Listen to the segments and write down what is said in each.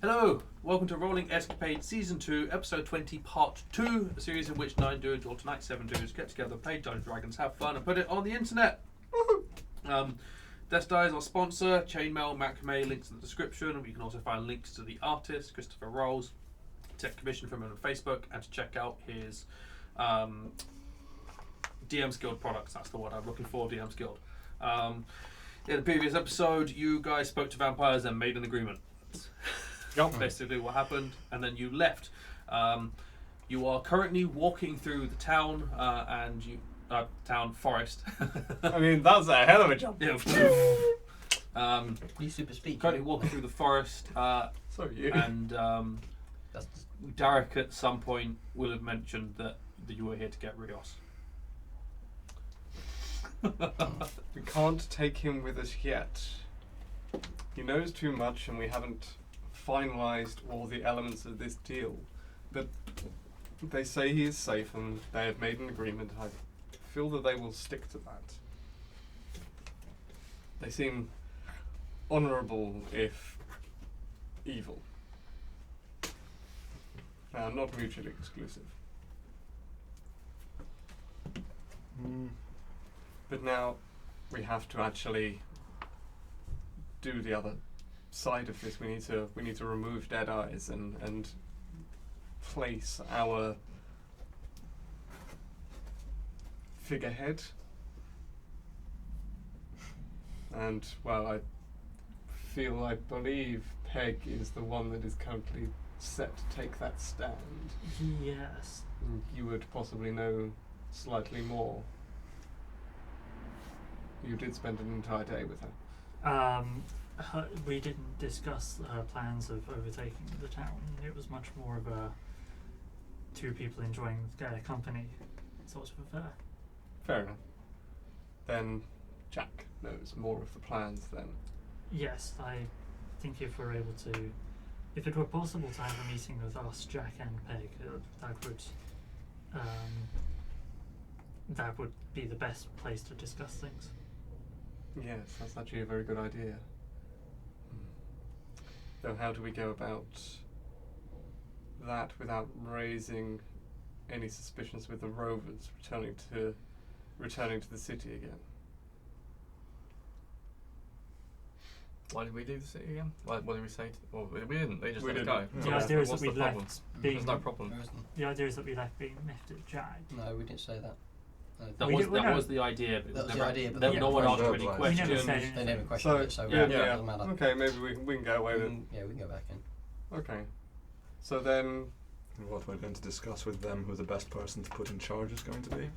Hello, welcome to Rolling Escapades Season 2, Episode 20, Part 2, a series in which 9 dudes, or tonight 7 dudes, get together, play Dungeons & Dragons, have fun, and put it on the internet. Death Die is our sponsor, Chainmail, Macrame, links in the description. We can also find links to the artist, Christopher Rolls, take commission from him on Facebook, and to check out his DM's Guild products. That's the word I'm looking for, DM's Guild. In the previous episode, you guys spoke to vampires and made an agreement. Basically what happened, and then you left. You are currently walking through the town and you town forest. I mean, that's a hell of a jump. Yeah. You super speak. Currently walking through the forest. So you. And That's Derek at some point will have mentioned that you were here to get Rios. We can't take him with us yet. He knows too much, and we haven't finalised all the elements of this deal. But they say he is safe, and they have made an agreement. I feel that they will stick to that. They seem honourable, if evil. Not mutually exclusive. But now we have to actually do the other side of this. We need to remove dead eyes and place our figurehead. And well, I believe Peg is the one that is currently set to take that stand. Yes. You would possibly know slightly more. You did spend an entire day with her. We didn't discuss her plans of overtaking the town. It was much more of a two people enjoying their company sort of affair. Fair enough. Then Jack knows more of the plans then. Yes, I think if it were possible to have a meeting with us, Jack and Peg, that would be the best place to discuss things. Yes, that's actually a very good idea. Though how do we go about that without raising any suspicions with the rovers returning to the city again? Why did we leave the city again? What did we say? Well, we didn't. They just We let us didn't. go. The idea is that What's we the problem? left being. There's no problem. The idea is that we left being miffed at Jack. No, we didn't say that. That We was did- well, no. was the idea, but it That was never, the idea, but no, yeah, no one asked we any never questions. said anything. They never questioned it, so yeah, it doesn't matter. Okay, maybe we can get away with. Yeah, we can go back in. Okay. So then, What we're going to discuss with them who the best person to put in charge is going to be.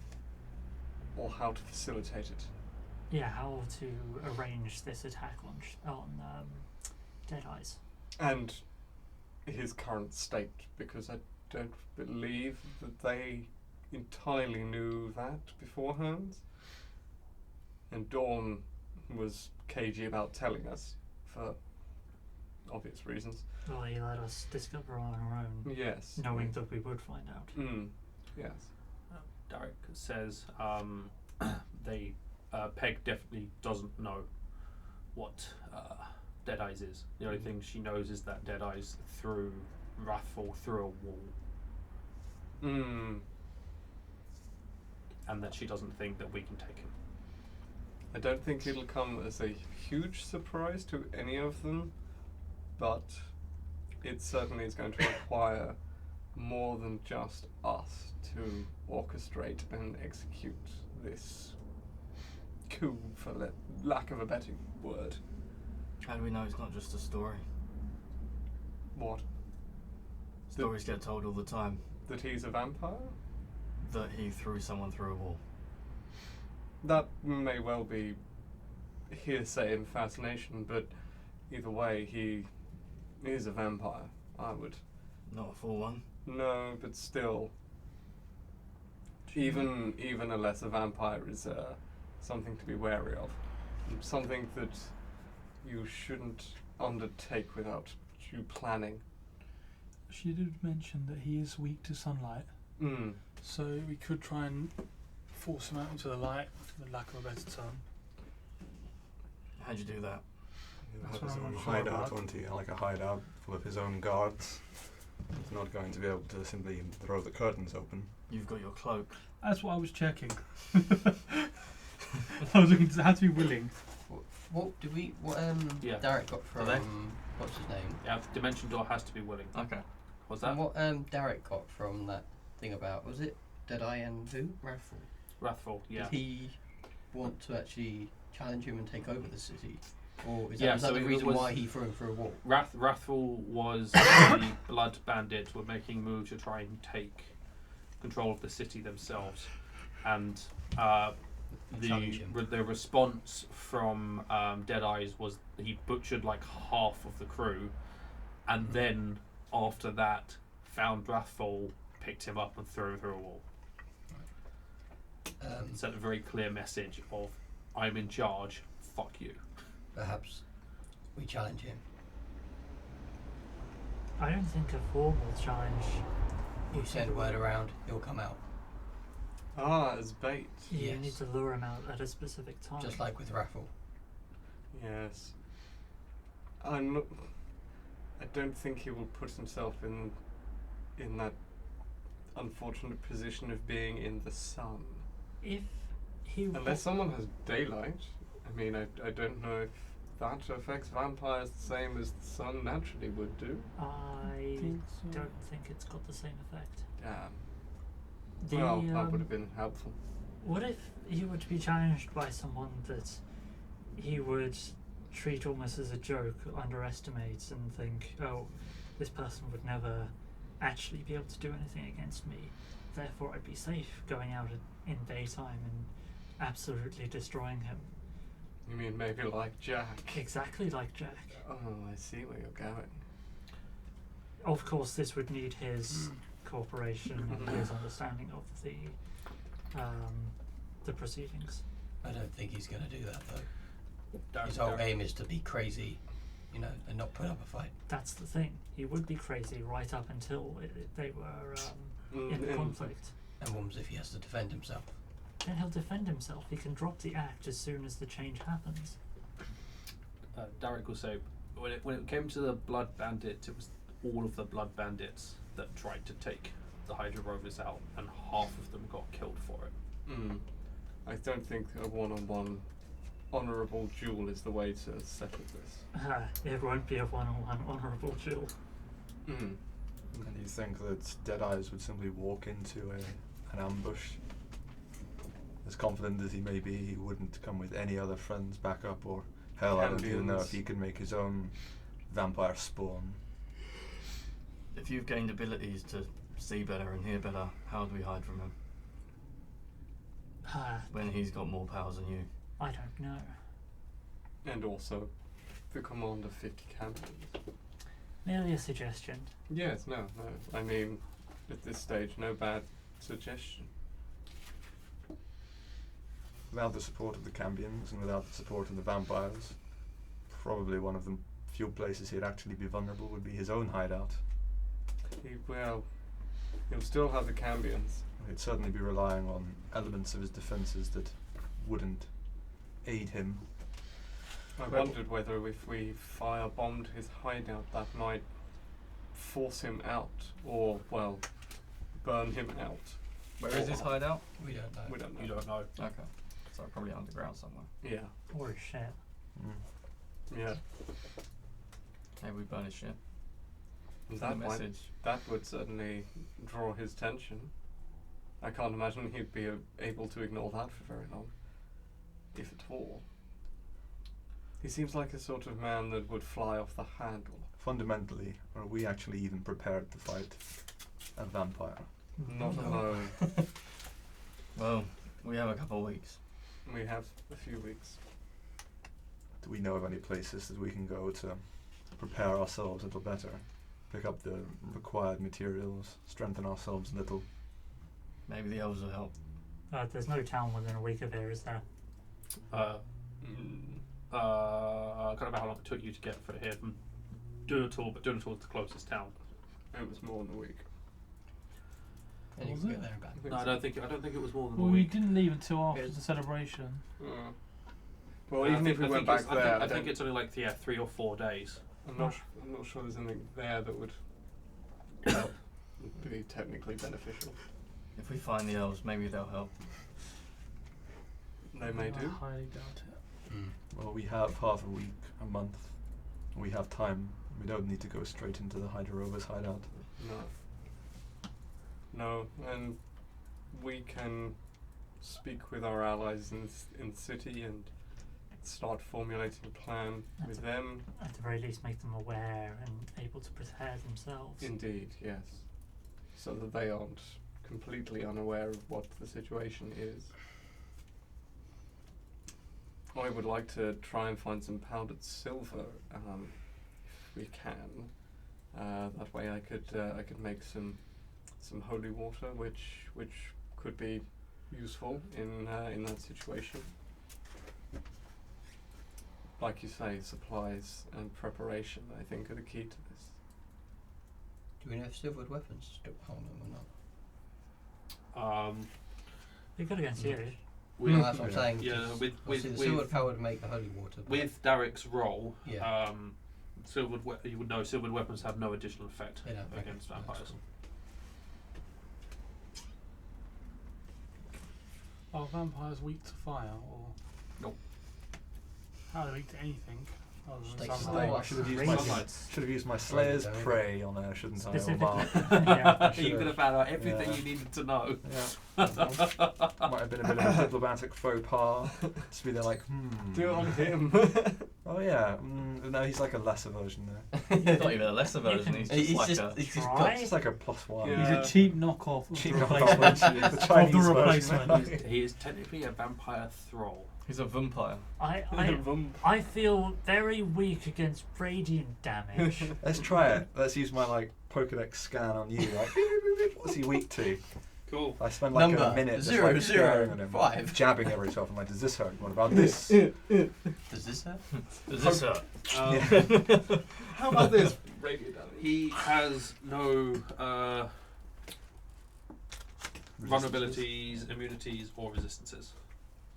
or how to facilitate it. Yeah, how to arrange this attack on Dead Eyes. And his current state, because I don't believe that they entirely knew that beforehand. And Dawn was cagey about telling us, for obvious reasons. Well, he let us discover on our own, Yes. knowing that we would find out. Yes. Derek says Peg definitely doesn't know what Dead Eyes is. The only thing she knows is that Dead Eyes threw Wrathful through a wall, and that she doesn't think that we can take him. I don't think it'll come as a huge surprise to any of them, but it certainly is going to require more than just us to orchestrate and execute this coup, for lack of a better word. How do we know it's not just a story? What? Stories get told all the time That he's a vampire? that he threw someone through a wall. That may well be hearsay and fascination, but either way, he is a vampire, I would. Not a full one. No, but still, even a lesser vampire is something to be wary of. Something that you shouldn't undertake without due planning. She did mention that he is weak to sunlight, so we could try and force him out into the light, for the lack of a better term. How'd you do that? He'll That's have what his I'm own not sure hideout, about. won't he? Like a hideout full of his own guards. He's not going to be able to simply throw the curtains open. You've got your cloak. That's what I was checking. I was looking to have to be willing. What Yeah. Derek got Are they? from what's his name? Yeah, the dimension door has to be willing. Okay. What's that? And what Derek got from that thing about, was it Deadeye and who? Raffle. Wrathful, yeah. Did he want to actually challenge him and take over the city? Or is Yeah, that, was that so the it reason was- why he threw him through a wall? Wrathful was the blood bandits were making moves to try and take control of the city themselves, and Challenge him. the response from Deadeye's was he butchered like half of the crew, and then after that found Wrathful, picked him up and threw him through a wall. Sent a very clear message of I'm in charge, fuck you. Perhaps we challenge him. I don't think a formal challenge. You send word around, he'll come out. Ah, as bait. You Yes. need to lure him out at a specific time. Just like with Raffle. Yes. I'm not. I don't think he will put himself in that unfortunate position of being in the sun. If he Unless someone has daylight. I mean, I don't know if that affects vampires the same as the sun naturally would do. I Think so. don't think it's got the same effect. Damn. The, Well, that would have been helpful. What if he were to be challenged by someone that he would treat almost as a joke, underestimate, and think, oh, this person would never actually be able to do anything against me, therefore I'd be safe going out in daytime and absolutely destroying him. You mean maybe like Jack? Exactly like Jack. Oh, I see where you're going. Of course, this would need his cooperation and his understanding of the proceedings. I don't think he's going to do that though. Derek- His whole Derek- aim is to be crazy, and not put up a fight. That's the thing. He would be crazy right up until they were in Mm, conflict. And what if he has to defend himself? Then he'll defend himself. He can drop the act as soon as the change happens. Derek will say, when it came to the blood bandits, it was all of the blood bandits that tried to take the Hydra Rovers out, and half of them got killed for it. I don't think a one-on-one honourable duel is the way to settle this. It won't be a one-on-one honourable duel. Mm. And you think that Deadeyes would simply walk into an ambush? As confident as he may be, he wouldn't come with any other friends back up, or hell, I don't even know if Cambions. he could make his own vampire spawn. If you've gained abilities to see better and hear better, how do we hide from him when he's got more powers than you? I don't know. And also, the command of 50 campions. Merely a suggestion. Yes, no. I mean, at this stage, no bad suggestion. Without the support of the Cambions and without the support of the vampires, probably one of the few places he'd actually be vulnerable would be his own hideout. He'll still have the cambions. He'd certainly be relying on elements of his defences that wouldn't aid him. I Well- wondered whether if we firebombed his hideout, that might force him out, or, well, burn him out. Where is his hideout? We don't know. We don't know. You don't know. Okay. So probably underground somewhere. Yeah, Or a shit. yeah. Maybe we burn his shit. And Send a that might, message. that would certainly draw his attention. I can't imagine he'd be able to ignore that for very long, if at all. He seems like a sort of man that would fly off the handle. Fundamentally, are we actually even prepared to fight a vampire? Not No. alone. Well, we have a couple of weeks. We have a few weeks. Do we know of any places that we can go to prepare ourselves a little better? Pick up the required materials, strengthen ourselves a little. Maybe the elves will help. There's no town within a week of here, is there? I can't remember how long it took you to get for here from Dunator, but Dunator's the closest town. It was more than a week. And you Was can it? get there and back. No, I don't think it was more than Well, a we week. didn't leave until after Yes. the celebration. Well, I even think- if we I went think it's- back there, I think it's only like 3 or 4 days. I'm not sure there's anything there that would be technically beneficial. If we find the elves, maybe they'll help. They may I do. highly doubt it. Well, we have half a week, a month. We have time. We don't need to go straight into the Hydra Rovers hideout. No, and we can speak with our allies in the city and start formulating a plan That's with them. At the very least, make them aware and able to prepare themselves. Indeed, yes. So that they aren't completely unaware of what the situation is. I would like to try and find some powdered silver, if we can. That way, I could make some holy water, which could be useful in that situation. Like you say, supplies and preparation, I think, are the key to this. Do we know if silvered weapons still harm them or not? You're good against you. With, Well, that's what I'm saying. yeah, just with obviously the with silvered power would make the holy water. but- with Derek's role, Yeah. you would know silvered weapons have no additional effect They don't, okay, against that's vampires. cool. Are vampires weak to fire, or? Nope. How are they weak to anything other than Stay sunlight? still. I should have used Radiant. my Slayer's Right, Prey on her, shouldn't I? Or Specifically. Mark. Yeah. You could have found out everything Yeah. you needed to know. Yeah. Might have been a bit of a diplomatic faux pas. Just be there like, Do it on him. Oh yeah. No, he's like a lesser version there. He's not even a lesser version, he's just He's like just, a... he's just Try? got It's just like a +1. Yeah. He's a cheap knockoff of Cheap the knockoff, replacement. the Chinese version. replacement. He is technically a vampire thrall. He's a vampire. I feel very weak against radiant damage. Let's try it. Let's use my like Pokedex scan on you. Like, what's he weak to? Cool. I spend like Number a minute just 0, like 0, staring at him, 5. jabbing every so often. Like, does this hurt? What about this? Does this hurt? Does this hurt? How about this? Radio damage. He has no vulnerabilities, immunities, or resistances.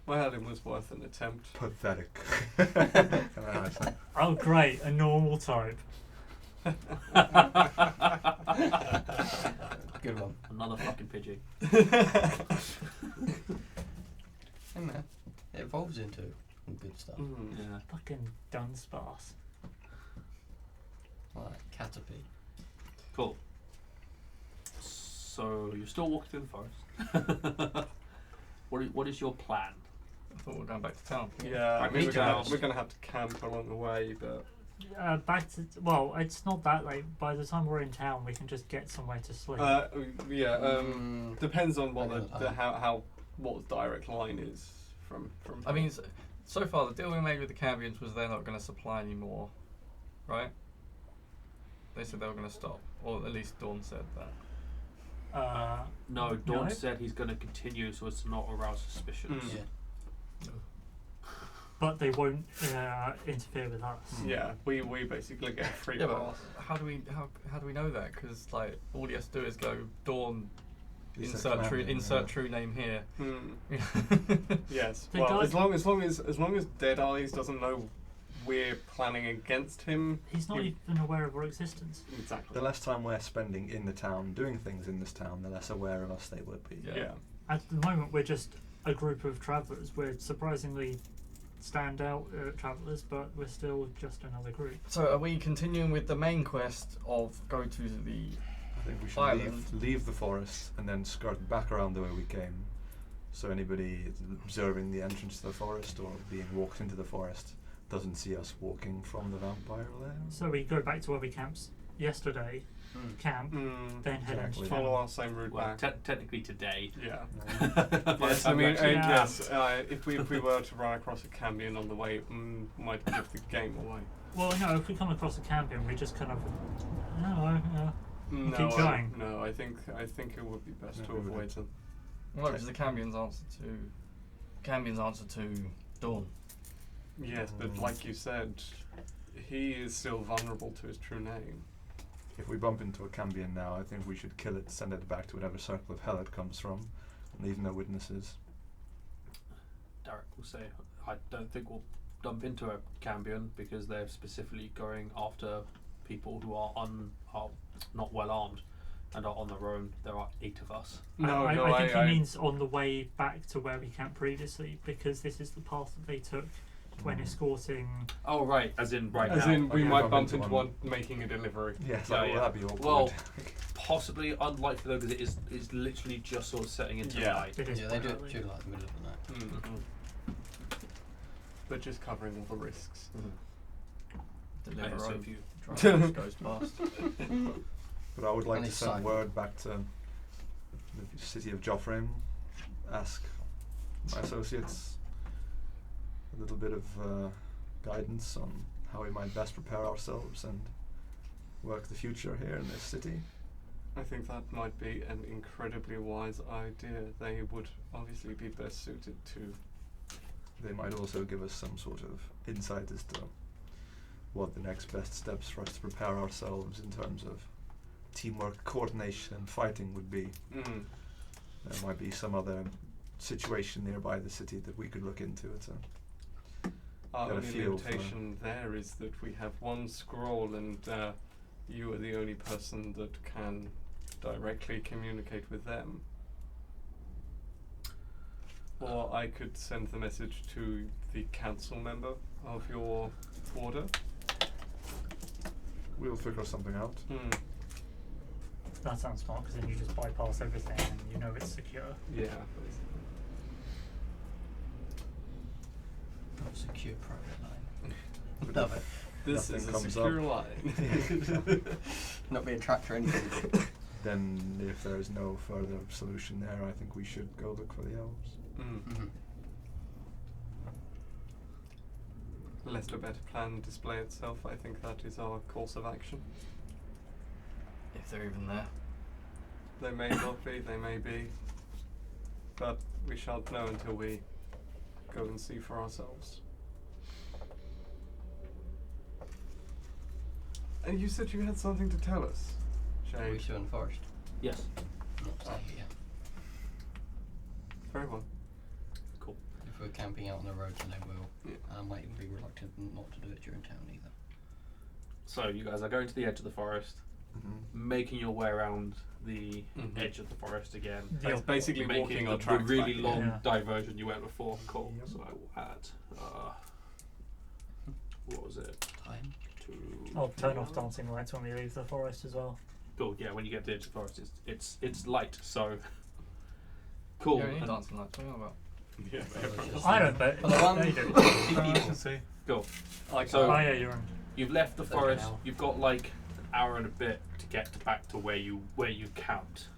Well, it was worth an attempt. Pathetic. Oh great, a normal type. Good one. Another fucking Pidgey. Hey man, it evolves into some good stuff. Yeah. Fucking Dunsparce. Like Caterpie. Cool. So you're still walking through the forest. What is your plan? I thought we were going back to town. Yeah, I Back mean, to town. we're gonna have to camp along the way, but Back to it's not that late. By the time we're in town, we can just get somewhere to sleep. depends on what Depends on the time. how what the direct line is from. I mean, so far the deal we made with the Cambians was they're not going to supply anymore, right? They said they were going to stop, or at least Dawn said that. No, Dawn No? said he's going to continue so as to not arouse suspicions. Yeah. But they won't interfere with us. Yeah, we basically get a free Yeah, pass. but how do we know that? Because like all he has to do is go Dawn, He said insert command, true name here. Yes. The Well, guy- as long as Dead Eyes doesn't know we're planning against him. He's not even aware of our existence. Exactly. The less time we're spending in the town doing things in this town, the less aware of us they would be. Yeah. Yeah. At the moment, we're just a group of travellers. We're surprisingly standout travellers, but we're still just another group. So are we continuing with the main quest of go to the? I think we should Island. leave the forest and then skirt back around the way we came. So anybody observing the entrance to the forest or being walked into the forest doesn't see us walking from the vampire lair. So we go back to where we camped yesterday, camp, then head into Exactly. Follow town. our same route Well, back. technically today. Yeah. By the Yes, I time you mean, actually Yeah. yes. If we were to run across a Cambion on the way, might give the game away. Well, no, if we come across a campion, we just kind of, No, keep going. No, I think it would be best Yeah, to we would. avoid them. Well, because the Cambions answer to Dawn. Yes, but like you said, he is still vulnerable to his true name. If we bump into a Cambion now, I think we should kill it, send it back to whatever circle of hell it comes from, and leave no witnesses. Derek will say, I don't think we'll dump into a Cambion because they're specifically going after people who are not well armed and are on their own. There are 8 of us. I think he means on the way back to where we camped previously, because this is the path that they took when escorting. Oh right, as in right As now. in, we Okay. might bump into one making a delivery. Yeah, it's Yeah, like, yeah. well, that'd be awkward. Well, possibly unlikely though, because it's literally just sort of setting into Yeah. the night. It is Yeah, they do quite it early. during like the middle of the night. Mm. But just covering all the risks. Deliver So on if you driver goes past. But I would like And to it's send silent. word back to the city of Joffrey, ask my associates a little bit of guidance on how we might best prepare ourselves and work the future here in this city. I think that might be an incredibly wise idea. They would obviously be best suited to. They might also give us some sort of insight as to what the next best steps for us to prepare ourselves in terms of teamwork, coordination, and fighting would be. Mm. There might be some other situation nearby the city that we could look into. Our Get a only feel for- limitation there is that we have one scroll, and you are the only person that can directly communicate with them. Or I could send the message to the council member of your order. We'll figure something out. Mm. That sounds smart, because then you just bypass everything and you know it's secure. Yeah. Secure private line. Love it. This Nothing is a comes secure up. line. Not being tracked or anything. Then, if there is no further solution there, I think we should go look for the elves. Mm. Mhm. Let a better plan display itself. I think that is our course of action. If they're even there. They may not be, they may be, but we shan't know until we go and see for ourselves. And you said you had something to tell us, Are we Jade. still in the forest? Yes. Not staying here. Very well. Cool. If we're camping out on the roads, then they will. Yeah. And I might even be reluctant not to do it during town either. So you guys are going to the edge of the forest, making your way around the Mhm. edge of the forest again. The It's op- basically Making walking the, on the tracks really back long Yeah. diversion you went before. Cool. Yep. So I will add. What was it? Time. I'll turn off dancing lights when we leave the forest as well. Cool. Yeah, when you get to the edge of the forest, it's light. So cool. You don't need and- dancing lights. What are you on about? Yeah, I don't, but Well, the one- they do. I can see. Cool. I So- Oh yeah, you're on. You've left the Okay, forest. now. You've got like an hour and a bit to get back to where you camped.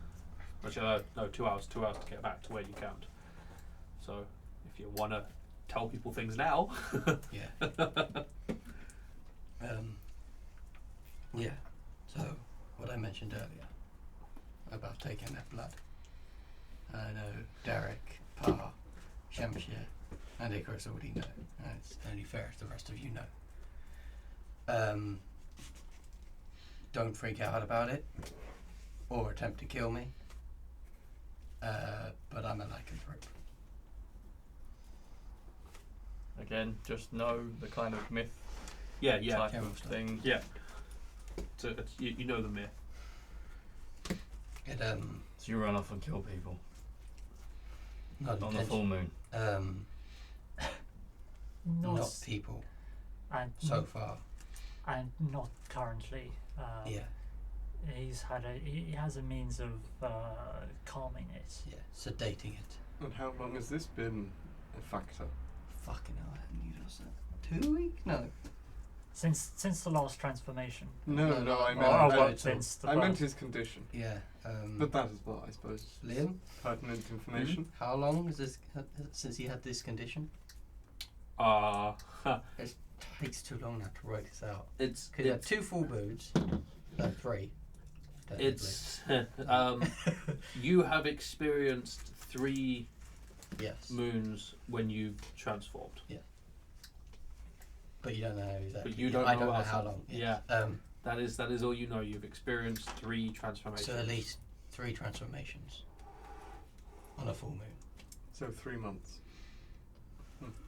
Actually, no, 2 hours. 2 hours to get back to where you camped. So, if you want to tell people things now, Yeah. Yeah. So, what I mentioned earlier about taking their blood. I know Derek, Pa, Shamshir, and Icarus already know. And it's only fair if the rest of you know. Don't freak out about it, or attempt to kill me. But I'm a lycanthrope. Again, just know the kind of myth yeah, type Camel of stuff. thing. yeah. So you know the myth. It So you run off and kill people not on the full moon. not people and so far. and not currently. Yeah, He has a means of calming it. yeah, sedating it. And how long has this been a factor? Fucking hell, I haven't used that. 2 weeks? No. Since the last transformation. No, No, no, I no, meant, no, I, no, what since the I meant first- his condition. Yeah. But that is what I suppose is Liam, pertinent information. how long is this since he had this condition? It's It takes too long now to work this out. it's Because he had 2 full boots. No, 3. technically. it's you have experienced 3 yes. moons when you transformed. But you don't know exactly. But you don't I know don't know how how long. long. Yeah. Yes. That is all you know. You've experienced 3 transformations. So at least 3 transformations on a full moon. So 3 months.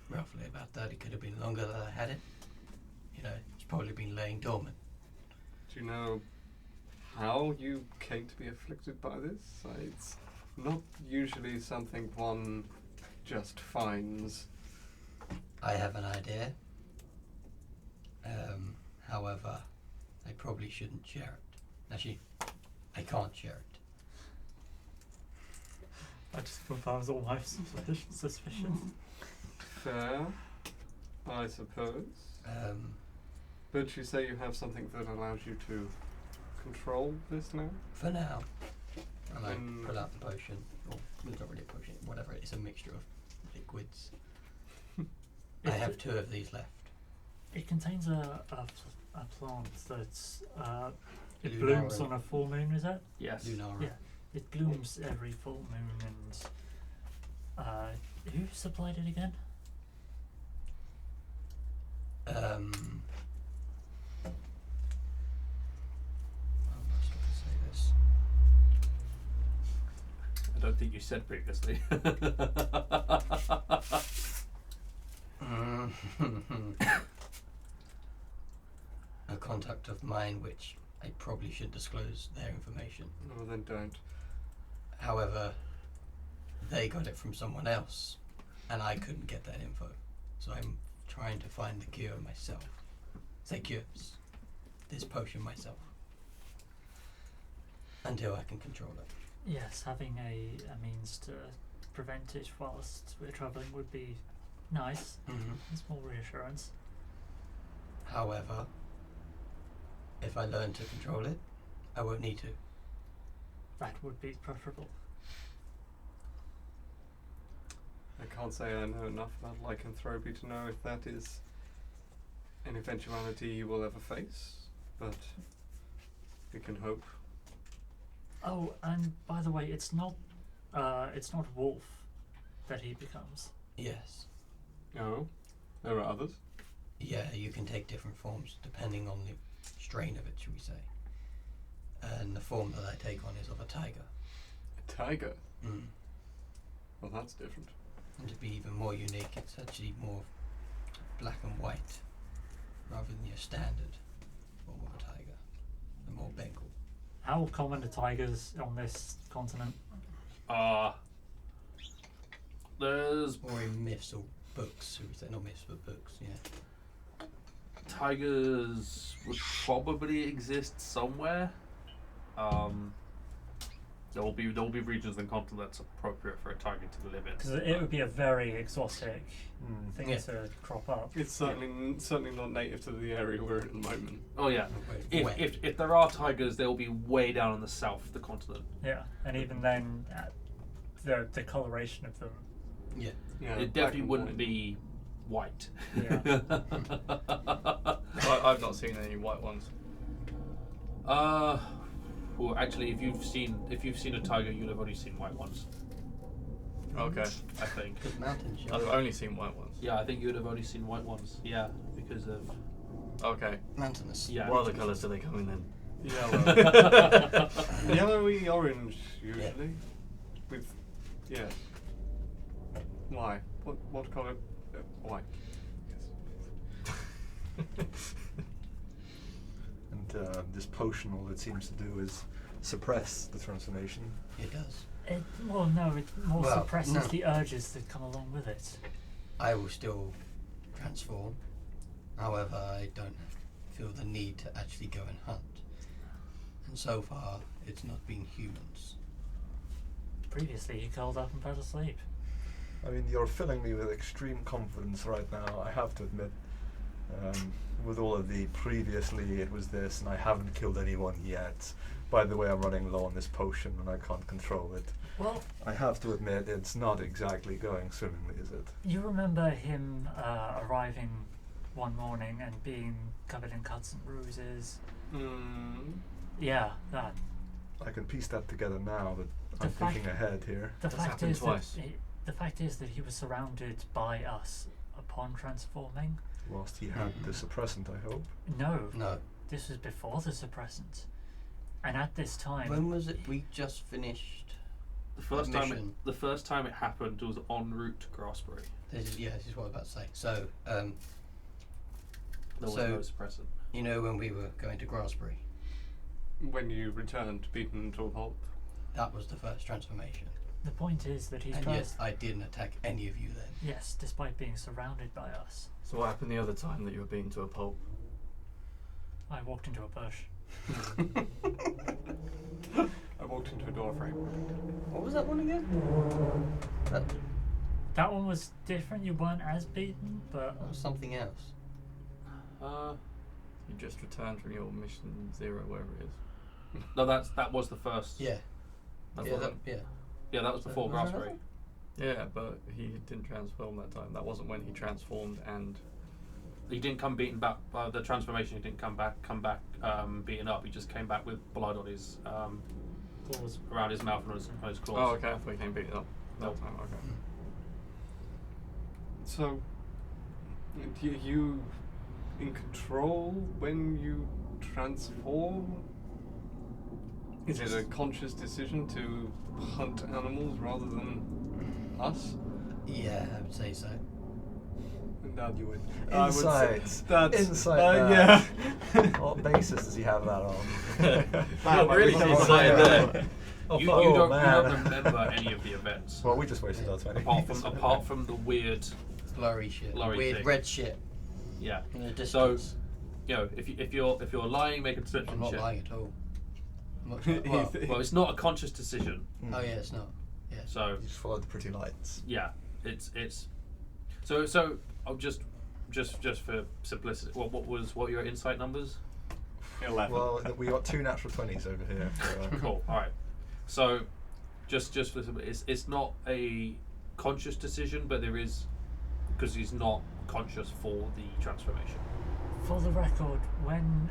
Roughly about 30. Could have been longer that I had it. You know, it's probably been laying dormant. Do you know how you came to be afflicted by this? It's not usually something one just finds. I have an idea. However, I probably shouldn't share it. Actually, I can't share it. That just confirms all my suspicions. Fair, I suppose. But you say you have something that allows you to control this now? For now. And I pull out the potion. Or, it's not really a potion, whatever it is, a mixture of liquids. I have 2 of these left. It contains a plant that's it Lunara. blooms on a full moon, is it? Yes. Lunara. Yeah. It blooms every full moon, and who supplied it again? How much do I say this? I don't think you said previously. A contact of mine, which I probably should disclose their information. No, then don't. However, they got it from someone else, and I couldn't get that info. So I'm trying to find the cure myself. Say cures. This potion myself. Until I can control it. Yes, having a means to prevent it whilst we're travelling would be nice. It's more reassurance. However, if I learn to control it, I won't need to. That would be preferable. I can't say I know enough about lycanthropy to know if that is an eventuality you will ever face, but we can hope. Oh, and by the way, it's not wolf that he becomes. Yes. Oh, there are others? Yeah, you can take different forms depending on the strain of it, shall we say. And the form that I take on is of a tiger. A tiger? Mm. Well, that's different. And to be even more unique, it's actually more black and white rather than your standard form of a tiger. And more Bengal. How common are tigers on this continent? There's Or in myths or books, shall we say. Not myths, but books, yeah. tigers would probably exist somewhere. There will be regions and continents appropriate for a tiger to live in. Because it would be a very exotic thing Yeah. to crop up. It's certainly not native to the area we're in at the moment. Oh yeah. Wet. If there are tigers, they will be way down in the south of the continent. Yeah, and even then, the coloration of them. Yeah. Yeah, It black definitely and wouldn't white. be white. Yeah. I've not seen any white ones. Well, actually, if you've seen a tiger, you'll have only seen white ones. Okay. I think. Because mountain I've sheep. only seen white ones. Yeah, I think you would have only seen white ones. Yeah, because of Okay. Mountainous. yeah. What other colours do they come in then? Yellow. Yellowy orange, usually. With, yeah. Why? What colour? White. Yes. And this potion, all it seems to do is suppress the transformation. It does. It more Well, suppresses no. the urges that come along with it. I will still transform. However, I don't feel the need to actually go and hunt. And so far, it's not been humans. Previously, you curled up and fell asleep. I mean, you're filling me with extreme confidence right now, I have to admit. With all of the previously it was this and I haven't killed anyone yet. By the way, I'm running low on this potion and I can't control it. Well, I have to admit it's not exactly going swimmingly, is it? you remember him arriving one morning and being covered in cuts and bruises? Yeah, that. I can piece that together now, but The I'm thinking fact- ahead here. The That's fact happened is twice. that the fact is that he was surrounded by us upon transforming. Whilst he had the suppressant, I hope. No, No. this was before the suppressant, and at this time, When was it? We just finished. The first time Mission. the first time it happened was en route to Grassbury. This is what I was about to say. So, There was So- no suppressant. you know when we were going to Grasbury, When you returned, beaten to a pulp. that was the first transformation. The point is that he's And trying. yes, I didn't attack any of you then. Yes, despite being surrounded by us. So what happened the other time that you were beaten to a pulp? I walked into a bush. I walked into a door frame. What was that one again? That one was different. You weren't as beaten, but That was something else. You just returned from your mission 0, wherever it is. No, that was the first. Yeah. That's Yeah, what that, I- yeah. Yeah, that was before Was there Grassbury. Yeah, but he didn't transform that time. That wasn't when he transformed and... He didn't come beaten back. The transformation, he didn't come back beaten up. He just came back with blood on his claws. around his mouth and on his claws. Oh, okay, I thought he came beaten up that time, okay. So, you in control when you transform? Is it a conscious decision to hunt animals rather than us? Yeah, I would say so. No, you would. Insights. That's Insight. yeah. What basis does he have that on? You're really inside there. You fuck. don't Man. remember any of the events Well, we just wasted our 20 apart from the weird. Blurry shit. Blurry Weird thing. red shit Yeah. in the So, distance. you know, if you're lying, make a deception I'm not check. lying at all. I'm not Well, it's not a conscious decision. oh yeah, it's not. Yeah. So You just followed the pretty lights. yeah, it's so I'll just for simplicity. What were your insight numbers? 11. Well, we got 2 natural 20s over here. So, Cool. All right. So just for it's not a conscious decision, but there is, because he's not conscious for the transformation. For the record, when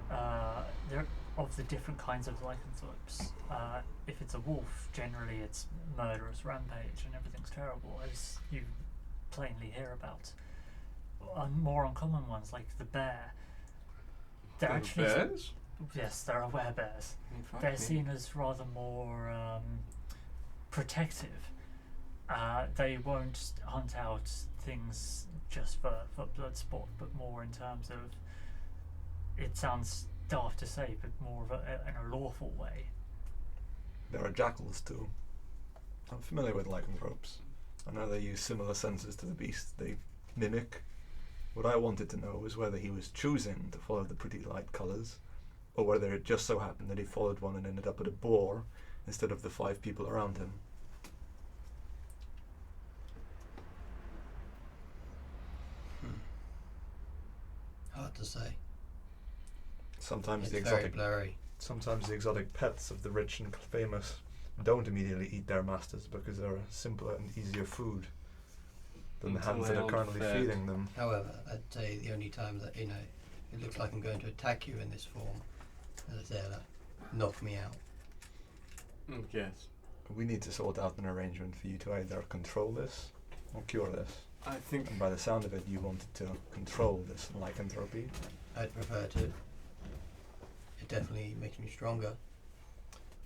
there of the different kinds of lycanthropes, if it's a wolf, generally it's murderous rampage and everything's terrible, as you plainly hear about. More uncommon ones like the bear. They're actually bears? yes, there are werebears. They're seen as rather more protective. They won't hunt out things just for blood sport, but more in terms of, it sounds daft to say, but more of in a lawful way. there are jackals too. I'm familiar with lycanthropes. I know they use similar senses to the beast they mimic. What I wanted to know was whether he was choosing to follow the pretty light colours, or whether it just so happened that he followed one and ended up at a boar instead of the 5 people around him. Hard to say. Sometimes It's the very exotic blurry. Sometimes the exotic pets of the rich and famous don't immediately eat their masters because they're a simpler and easier food than the Until hands they that are aren't currently fed. feeding them. However, I'd say the only time that, it looks like I'm going to attack you in this form, as I say, that knock me out. Yes. We need to sort out an arrangement for you to either control this or cure this. I think And by the sound of it, you wanted to control this lycanthropy. I'd prefer to. It definitely makes me stronger.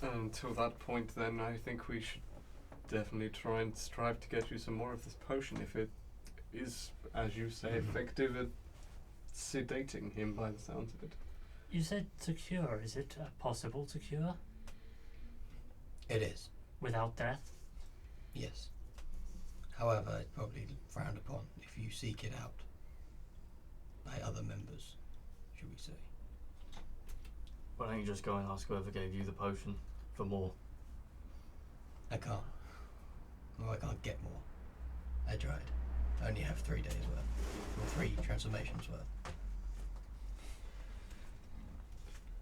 until that point, then I think we should definitely try and strive to get you some more of this potion if it is, as you say, effective at sedating him by the sounds of it. You said to cure. Is it possible to cure It is, without death? yes. However, it's probably frowned upon if you seek it out by other members, should we say. Why don't you just go and ask whoever gave you the potion for more? I can't. Well, I can't get more. I tried. I only have 3 days worth. Or 3 transformations worth.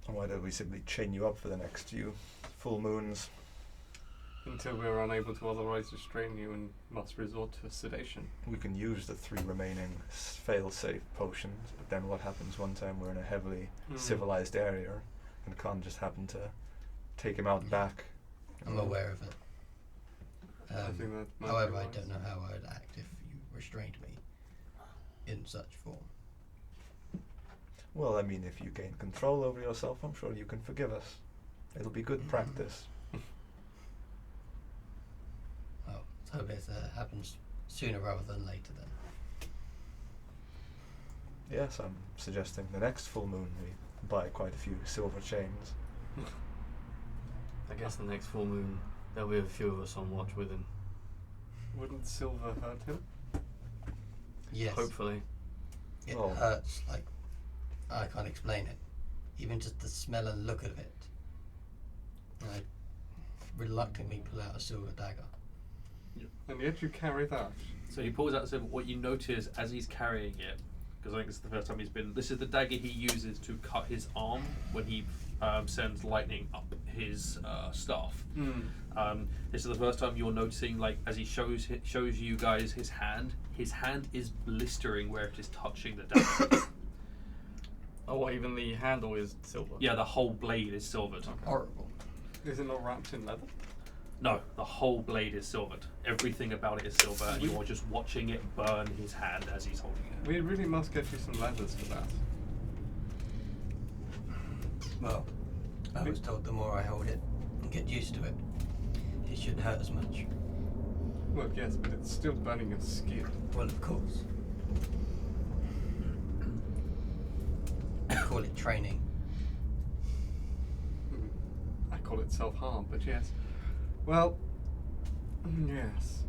And why don't we simply chain you up for the next few full moons? Until we are unable to otherwise restrain you and must resort to sedation. We can use the 3 remaining fail-safe potions, but then what happens one time we're in a heavily civilized area and can't just happen to take him out back? I'm aware of it. I think that might be However, I wise. don't know how I would act if you restrained me in such form. Well, I mean, if you gain control over yourself, I'm sure you can forgive us. It'll be good practice. Well, let's hope it happens sooner rather than later then. Yes, I'm suggesting the next full moon we buy quite a few silver chains. I guess the next full moon, there'll be a few of us on watch with him. Wouldn't silver hurt him? Yes. Hopefully. It Oh. hurts like I can't explain it. Even just the smell and look of it. I reluctantly pull out a silver dagger. And yet you carry that. So he pulls out the silver. What you notice as he's carrying it, because I think this is the first time he's been. This is the dagger he uses to cut his arm when he sends lightning up his staff. This is the first time you're noticing, like, as he shows you guys his hand. His hand is blistering where it is touching the dagger. Oh, even the handle is silver? Yeah, the whole blade is silvered. Horrible. Is it not wrapped in leather? No, the whole blade is silvered. Everything about it is silver, and you're just watching it burn his hand as he's holding it. We really must get you some leathers for that. Well, I was told the more I hold it and get used to it, it shouldn't hurt as much. Well, yes, but it's still burning your skin. Well, of course. I call it training. I call it self-harm, but yes. Well, yes.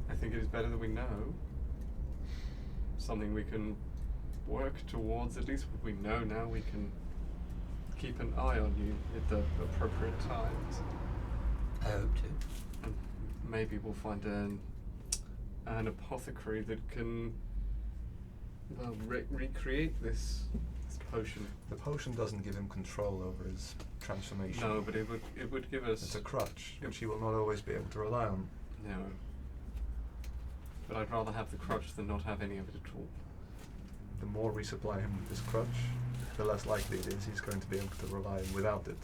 I think it is better that we know something we can work towards. At least we know now we can keep an eye on you at the appropriate times. I hope to. And maybe we'll find an apothecary that can recreate this potion. The potion doesn't give him control over his transformation. No, but it would give us. It's a crutch, which he will not always be able to rely on. No. But I'd rather have the crutch than not have any of it at all. The more we supply him with this crutch, the less likely it is he's going to be able to rely without it.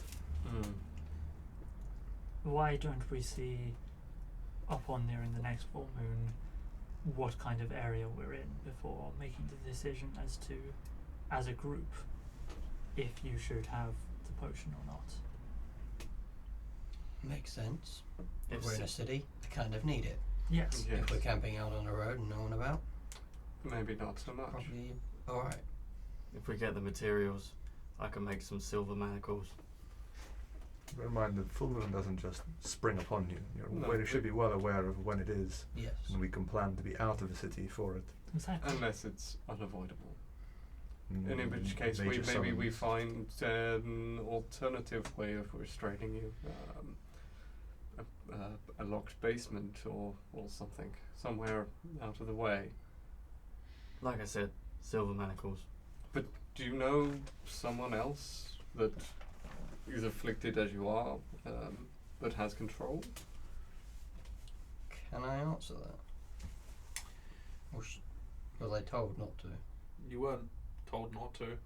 Why don't we see up on nearing the next full moon what kind of area we're in before making the decision as to, as a group, if you should have the potion or not? Makes sense. If If we're in a s- city, we kind of need it. Yes. Yes. If we're camping out on the road and no one about, Maybe not so much. probably alright. If we get the materials, I can make some silver manacles. Bear in mind, the full moon doesn't just spring upon you. No, You should be well aware of when it is, Yes. and we can plan to be out of the city for it. Exactly. Unless it's unavoidable. And in Mm, which case major maybe we summons. find an alternative way of restraining you. A locked basement or something. Somewhere out of the way. Like I said, silver manacles. But do you know someone else that is afflicted as you are, that has control? Can I answer that? Or was I told not to? You weren't told not to.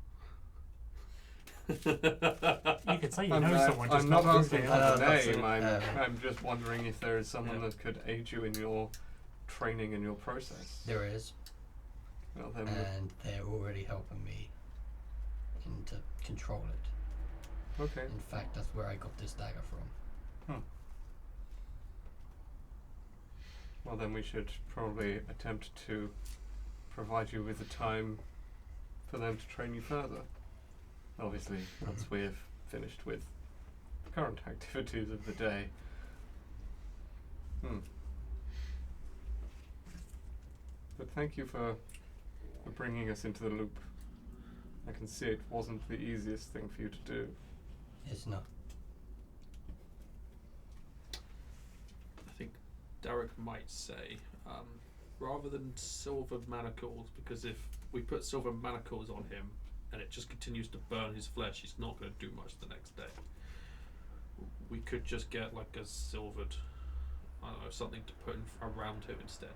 You could say you I'm know not- someone, just I'm not not who asking they for are. the that's name. it. I'm just wondering if there is someone Yeah. that could aid you in your training and your process. There is, Well, then and they're already helping me to control it. okay. In fact, that's where I got this dagger from. Well, then we should probably attempt to provide you with the time for them to train you further. Obviously, once we have finished with current activities of the day. But thank you for bringing us into the loop. I can see it wasn't the easiest thing for you to do. It's not. I think Derek might say, rather than silver manacles, because if we put silver manacles on him and it just continues to burn his flesh, he's not going to do much the next day. We could just get like a silvered, I don't know, something to put around him instead.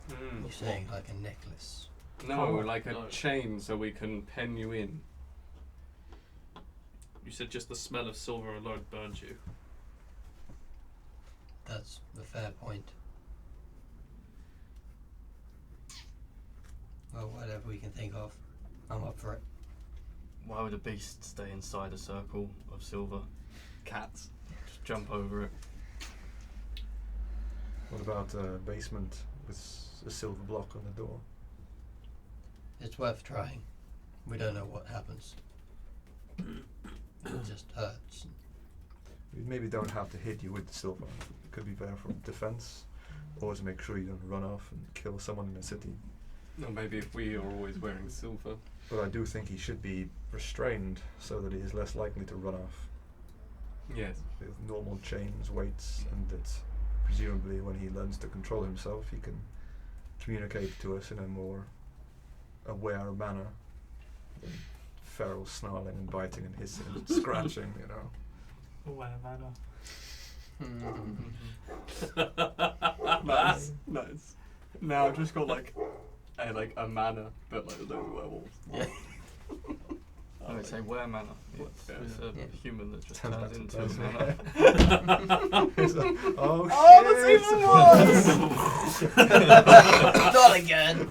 You're saying like a necklace. No, Oh, like a no. chain so we can pen you in. You said just the smell of silver alone burns you. That's a fair point. Well, whatever we can think of, I'm up for it. Why would a beast stay inside a circle of silver? Cats. Just jump over it. What about a basement with a silver block on the door? It's worth trying. We don't know what happens. It just hurts. We maybe don't have to hit you with the silver. It could be better for defense, or to make sure you don't run off and kill someone in the city. Or maybe if we are always wearing silver. But I do think he should be restrained so that he is less likely to run off. Yes. With normal chains, weights, and that presumably when he learns to control himself, he can communicate to us in a more aware manner than feral snarling and biting and hissing and scratching, you know. Aware manner. Nice, nice. Now I've just got like a manor, but like little werewolves. Yeah. I would say where manor. It's a Yeah. human that just Turns turns back into to a person. manor. Not again.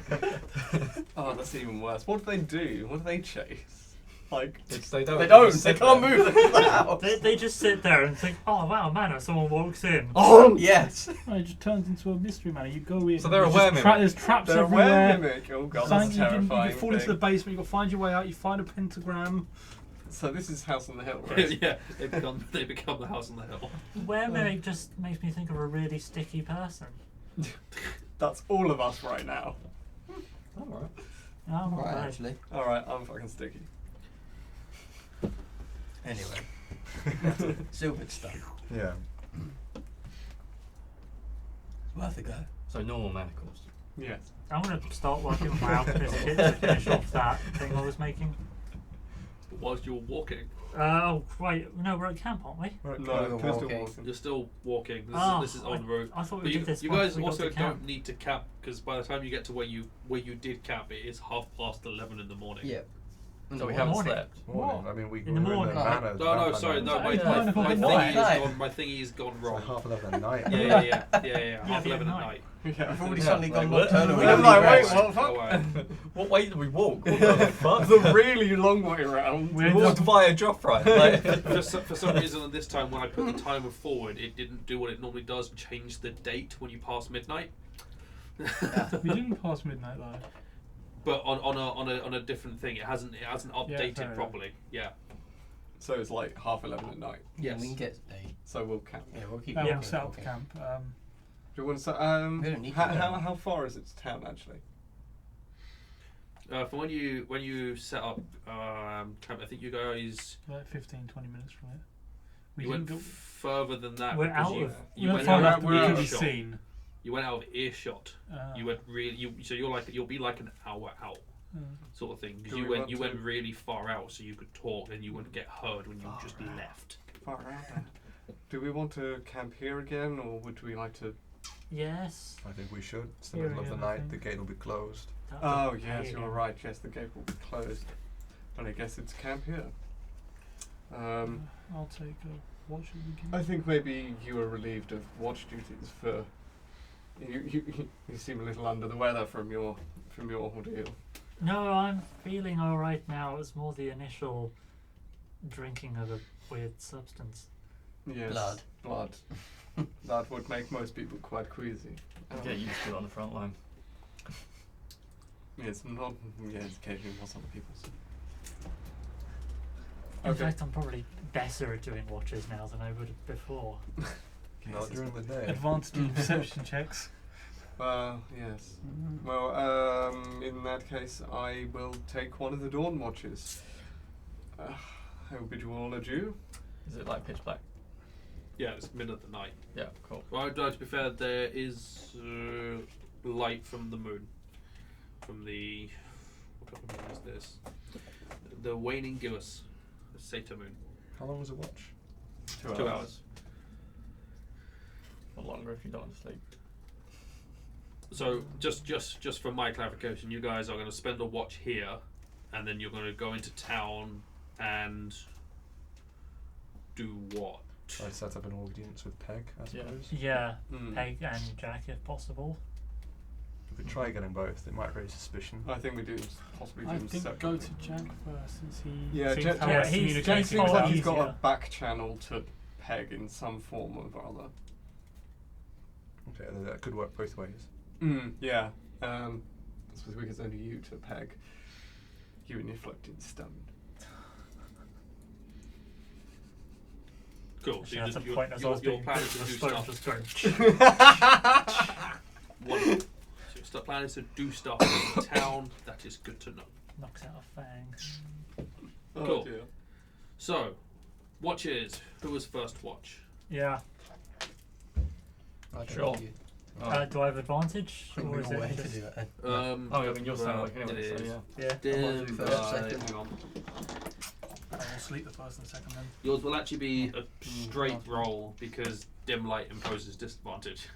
Oh, that's even worse. What do they do? What do they chase? Like, They don't. They don't. just They sit can't there. move the house. They just sit there and think, oh wow, manor, someone walks in. Oh yes. Oh, it just turns into a mystery manor. You go in. So they're a there's just were-mimic. There's traps they're a everywhere. mimic. Oh god, Something that's you terrifying. can fall into the basement. You got to find your way out. You find a pentagram. So this is House on the Hill, right? Yeah, they become the house on the hill. Where mimic just makes me think of a really sticky person. That's all of us right now. Alright. Oh, not Right, bad. actually. Alright, I'm fucking sticky. Anyway, silvered stuff. Yeah. It's worth a go. So normal manacles. Yes. I'm gonna start working on my alchemist kit to finish off that thing I was making. Whilst you're walking, Oh, right. No, we're at camp, aren't we? Right, No, we're we're still walking. walking. you're still walking. This is en route. I thought But we you, did this you once guys we got also to camp. don't need to camp because by the time you get to where you did camp, it is 11:30 in the morning. Yeah. So we What? haven't Morning. slept. Morning. What? I mean, we In the were in morning. the manor. No, sorry, no. My, Yeah. my, Nine o'clock my at thingy night. is gone. My thingy is gone It's wrong. like 11:30 at night. Yeah. Half Yeah, 11 at night. night. Yeah. We've already Yeah, suddenly like, gone what? nocturnal. I'm like, wait, Rest. what the fuck? Go away. What way did we walk? What the fuck? The really long way around. We We ended walked up- via Joffrey. Like, For some reason, at this time when I put the timer forward, it didn't do what it normally does, change the date when you pass midnight. We didn't pass midnight though. But on a different thing, it hasn't updated fair enough. properly. Yeah. So it's like 11:30 at night. Yeah, Yes. we can get a. So we'll camp. Yeah, we'll keep. We'll walking, set up walking. camp. Do you want to say, We don't need to go. how far is it to town actually? For when you set up camp, I think you guys Like 15-20 minutes from it. you went further than that. We're because out you, of- you We're went far out enough of that we could be earshot. seen. You went out of earshot. You went really. So you'll be like an hour out, sort of thing. Because Do you we went want to- really far out, so you could talk and you wouldn't get heard when you Far just out. left. Far out then. Do we want to camp here again, or would we like to? Yes. I think we should. It's the Yeah, middle of the yeah, I night. The think. gate will be closed. That'd Oh be yes, great. you're right. Yes, the gate will be closed. But I guess it's camp here. I'll take a watch at the beginning. I think maybe you are relieved of watch duties for. You seem a little under the weather from your ordeal. No, I'm feeling alright now. It was more the initial drinking of a weird substance. Yes. Blood. That would make most people quite queasy. get used to it on the front line. Yes, not. Yes, occasionally not other people's. In Okay. fact, I'm probably better at doing watches now than I would have before. Not during the day. Advanced in perception checks. Well, yes. Well, in that case, I will take one of the dawn watches. I will bid you all adieu. Is it like pitch black? Yeah, it's middle of the night. Yeah, cool. Well, to be fair, there is light from the moon. From the what type of moon is this? The waning gibbous, the Satyr moon. How long was the watch? 2 hours. Or longer if you don't want to sleep. So just for my clarification, you guys are going to spend a watch here, and then you're going to go into town and do what? Try to set up an audience with Peg, I Yeah. suppose. Yeah, Mm. Peg and Jack if possible. We could try getting both. It might raise suspicion. I think we do possibly do I them think separately. go to Jack first since he Yeah, seems Jack- to have yeah, a he's- communication Jack Jack's seems far like he's got a easier. back channel to Peg in some form or other. Okay, that could work both ways. Yeah. I suppose because only you to peg. You and your floating stone. Cool. So Actually, that's a your point as I was your being plan is to the do stone stuff. just going. Wonderful. So your plan is to do stuff in town. That is good to know. Knocks out a fang. Oh Cool. dear. So, watches. Who was first watch? Yeah. I don't Sure. know you. Do I have advantage? I think Or we is all it wait to just... do it then. Um, Oh, I mean, you're saying well, like anyway, it so is. yeah. Yeah. I'll do first, second. Hang on. I will sleep the first and second then. Yours will actually be a straight roll because dim light imposes disadvantage.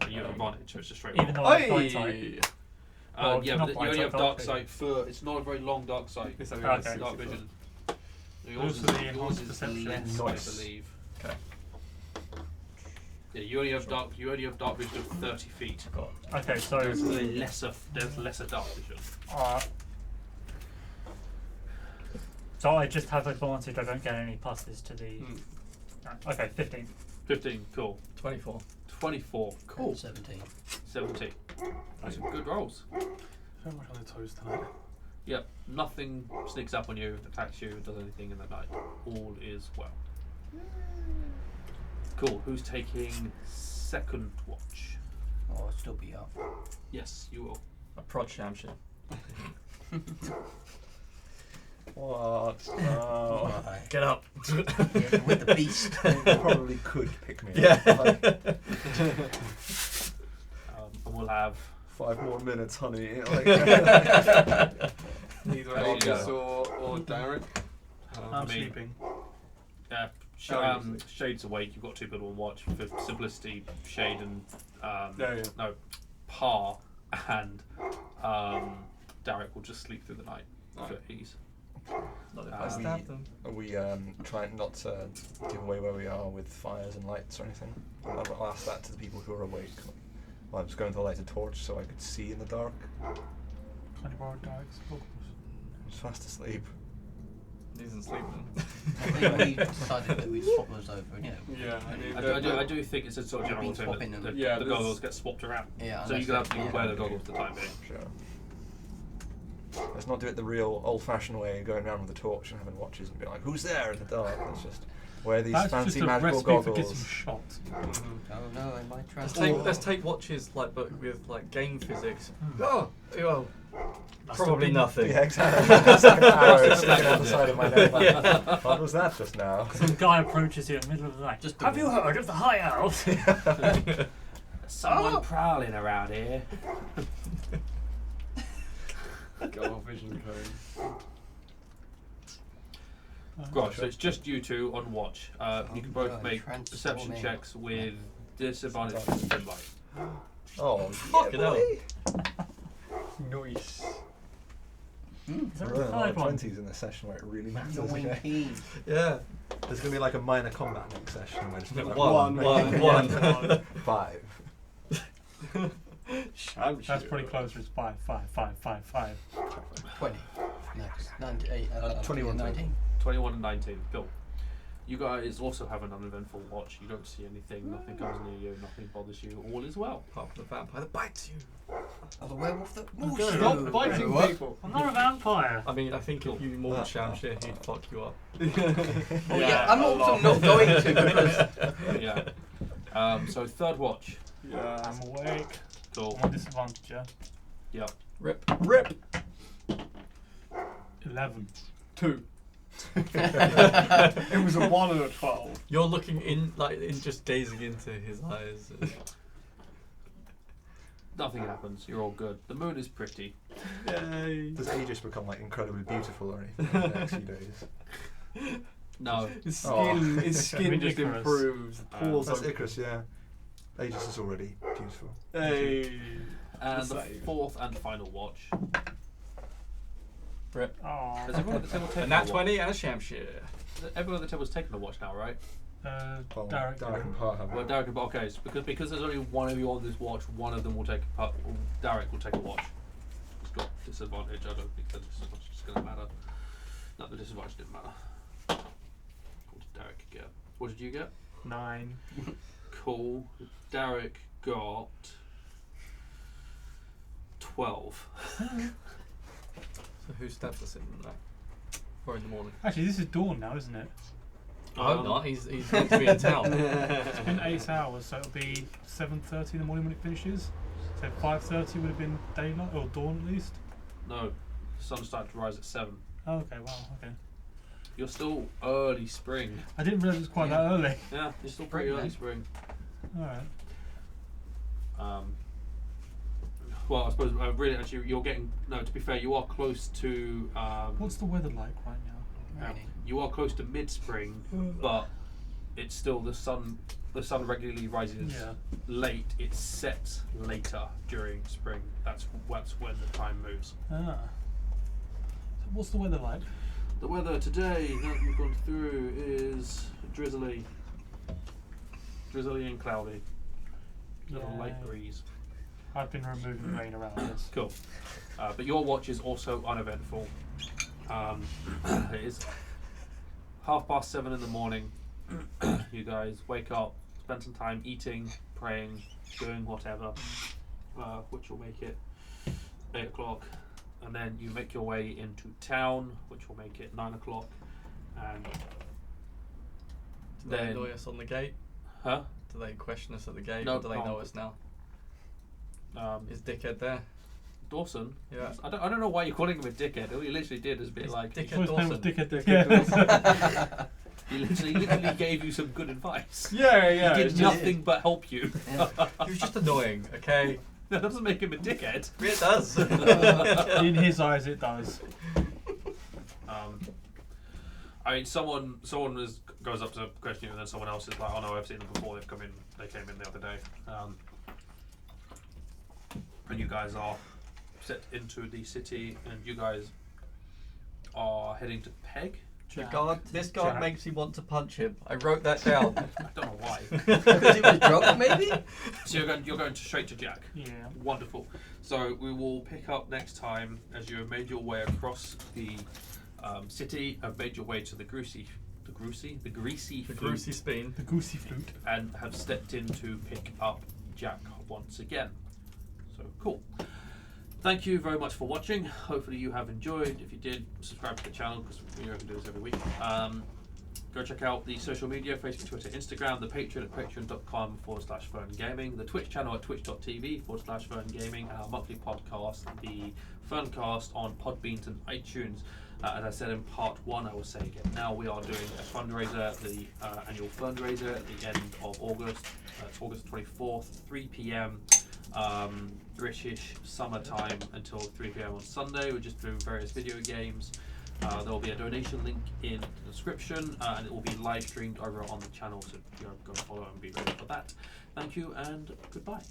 You have advantage, so it's a straight roll. Even though I have hindsight. Well, Yeah, not but you blind only sight, have dark dark vision. sight for. It's not a very long dark sight. It's only Okay. Dark 60 vision. foot. Yours Also the yours enhanced is perception. less, Nice. I believe. Okay. Yeah, you only have dark. You only have dark vision of 30 feet. Okay, so There's lesser dark vision. so I just have advantage. I don't get any pluses to the. Mm. Okay, 15. 15. Cool. 24. 24. Cool. And 17. 17. Those are good rolls. So much on the toes tonight. Yep. Nothing sneaks up on you, attacks you, does anything in the night. All is well. Cool. Who's taking second watch? Oh, I'll still be up. Yes, you will. A prod Shamshir. What? No. Why? Get up. Yeah, with the beast. You probably could pick me Yeah. up. And we'll have 5 more minutes, honey. Like, Neither There you August go. or Derek. I'm me. sleeping. Shade's awake. You've got 2 people on watch. For simplicity, Shade and Yeah. Pa and Derek will just sleep through the night for Right. ease. Not if Are I stab them. Are we trying not to give away where we are with fires and lights or anything? I'll ask that to the people who are awake. Well, I'm just going to light a torch so I could see in the dark. Can you borrow Derek's goggles? I'm just fast asleep. He isn't sleeping. I think we decided that we'd swap those over, you know. Yeah, I mean, I do think it's a sort of general Been thing swapping that them. Yeah, the there's- goggles get swapped around. Yeah, So you unless can have to wear the goggles for the time being. Sure. Let's not do it the real old-fashioned way, going around with a torch and having watches and be like, "Who's there?" in the dark. Let's just wear these That's fancy just a magical recipe for goggles. getting shot. Oh no, I might try. Let's take watches like but with like game physics. Hmm. Oh, well, probably nothing. Yeah, exactly. Just like an arrow sticking out the side of my neck. Like, Yeah. what was that just now? Some guy approaches you in the middle of the night. Just Have you heard of the High Elves? Someone prowling around here. Go off vision code. Right, so it's just you two on watch. You can both God, make transform perception in. checks with disadvantage from dim light. Oh, Fucking hell. Nice. Is there We're a in our third one? 20s in this session where it really matters. You're Okay? keen. Yeah. There's going to be like a minor combat next session where it's like One. 5. That's pretty close. It's 5, 5, 5, 5, 5. 20. Next. 98. 21. 19. 21 and 19. Cool. You guys also have an uneventful watch. You don't see anything. Nothing comes near you. Nothing bothers you. All is well. Apart from the vampire that bites you. Oh, the werewolf that moves Okay. you. Stop biting What? people. I'm not a vampire. I mean, I think if you mauled Shamshir, he'd fuck you up. Oh yeah, I'm also not going to because Yeah. So third watch. Yeah. I'm awake. Cool. I'm on disadvantage, yeah? Yep. Rip. 11. 2. It was a 1 and a 12. You're looking in, just gazing into his eyes. Nothing happens. You're all good. The moon is pretty. Yay. Does Aegis become like incredibly beautiful or anything in the next few days? No. His skin, Oh. his skin just Icarus. improves. The pores That's are. Icarus, yeah. Aegis is already beautiful. Hey. And the Save. fourth and final watch. Rip. Oh. Has everyone at the table taken And that a 20 and a Shamshir. watch? Everyone at the table's taken a watch now, right? Well, Derek. and Pa have Well, Derek, okay, so because there's only one of you on this watch, one of them will take a part. Derek will take a watch. He's got disadvantage. I don't think the disadvantage is going to matter. No, the disadvantage didn't matter. What did Derek get? What did you get? 9. Cool. Derek got 12. So who stabs us in that? Or in the morning? Actually, this is dawn now, isn't it? I hope not. He's meant to be in town. It's been 8 hours, so it'll be 7:30 in the morning when it finishes. So 5:30 would have been daylight, or dawn at least. No, the sun started to rise at 7. Oh, okay, wow, okay. You're still early spring. I didn't realise it was quite that early. Yeah, you're still pretty Spring, early then. spring. Alright. Well, I suppose really, actually, you're getting. No, to be fair, you are close to. What's the weather like right now? Raining. You are close to mid-spring, but it's still the sun. The sun regularly rises Yeah. late. It sets later during spring. That's when the time moves. Ah. So what's the weather like? The weather today that we've gone through is drizzly and cloudy. Little light Yay. breeze. I've been removing rain around us. Cool. But your watch is also uneventful. It is 7:30 in the morning. You guys wake up, spend some time eating, praying, doing whatever, which will make it 8 o'clock. And then you make your way into town, which will make it 9 o'clock. And Do they then, annoy us on the gate? huh? Do they question us at the gate? No, Or do they know us now? Is Dickhead there? Dawson. Yeah. I don't know why you're calling him a dickhead. All he literally did is be Is like, Dickhead His name was Dawson. Dickhead. Yeah. he literally gave you some good advice. yeah. He did nothing but help you. He was just annoying, okay? That doesn't make him a dickhead. It does. In his eyes, it does. I mean, someone goes up to question you, and then someone else is like, "Oh no, I've seen them before. They came in the other day." And you guys are set into the city, and you guys are heading to Peg. This guard Jack. makes me want to punch him. I wrote that down. I don't know why. Because he was drunk, maybe? So you're going straight to Jack. Yeah. Wonderful. So we will pick up next time as you have made your way across the city, have made your way to the greasy The flute, greasy spin. The goosey flute. and have stepped in to pick up Jack once again. So cool. Thank you very much for watching. Hopefully you have enjoyed. If you did, subscribe to the channel because we are going to do this every week. Go check out the social media, Facebook, Twitter, Instagram, the Patreon at patreon.com/FURN Gaming, the Twitch channel at twitch.tv/FURN Gaming, and our monthly podcast, the FURNcast on Podbean and iTunes. As I said in part 1, I will say again now, we are doing a fundraiser, the annual fundraiser at the end of August. It's August 24th, 3 p.m. British summertime until 3 p.m. on Sunday. We're just doing various video games. There will be a donation link in the description, and it will be live streamed over on the channel, so go follow and be ready for that. Thank you and goodbye.